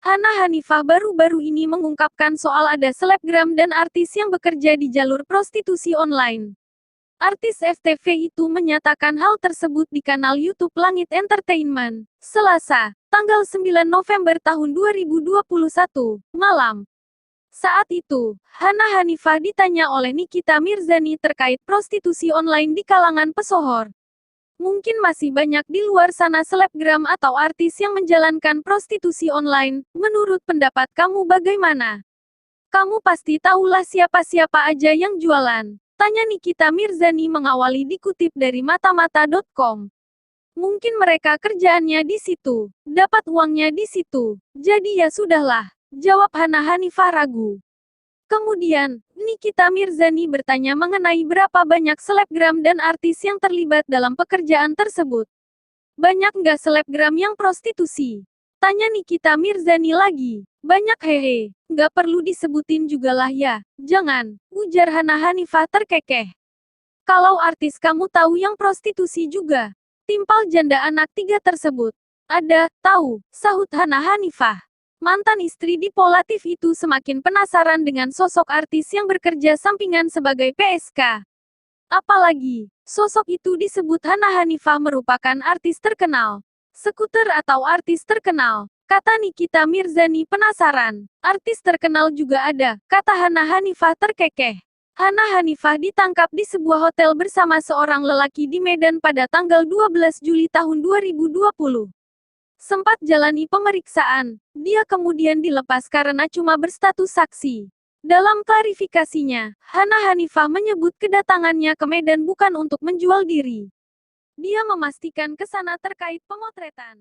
Hana Hanifah baru-baru ini mengungkapkan soal ada selebgram dan artis yang bekerja di jalur prostitusi online. Artis FTV itu menyatakan hal tersebut di kanal YouTube Langit Entertainment, Selasa, tanggal 9 November tahun 2021, malam. Saat itu, Hana Hanifah ditanya oleh Nikita Mirzani terkait prostitusi online di kalangan pesohor. Mungkin masih banyak di luar sana selebgram atau artis yang menjalankan prostitusi online. Menurut pendapat kamu bagaimana? Kamu pasti tahulah siapa-siapa aja yang jualan. Tanya Nikita Mirzani mengawali dikutip dari matamata.com. Mungkin mereka kerjaannya di situ, dapat uangnya di situ. Jadi ya sudahlah, jawab Hana Hanifah ragu. Kemudian, Nikita Mirzani bertanya mengenai berapa banyak selebgram dan artis yang terlibat dalam pekerjaan tersebut. Banyak nggak selebgram yang prostitusi? Tanya Nikita Mirzani lagi. Banyak hehe, nggak perlu disebutin juga lah ya. Jangan, ujar Hana Hanifah terkekeh. Kalau artis kamu tahu yang prostitusi juga? Timpal janda anak 3 tersebut. Ada, tahu, sahut Hana Hanifah. Mantan istri Dipolatif itu semakin penasaran dengan sosok artis yang bekerja sampingan sebagai PSK. Apalagi, sosok itu disebut Hana Hanifah merupakan artis terkenal. Skuter atau artis terkenal, kata Nikita Mirzani penasaran. Artis terkenal juga ada, kata Hana Hanifah terkekeh. Hana Hanifah ditangkap di sebuah hotel bersama seorang lelaki di Medan pada tanggal 12 Juli tahun 2020. Sempat jalani pemeriksaan, dia kemudian dilepas karena cuma berstatus saksi. Dalam klarifikasinya, Hana Hanifah menyebut kedatangannya ke Medan bukan untuk menjual diri. Dia memastikan ke sana terkait pemotretan.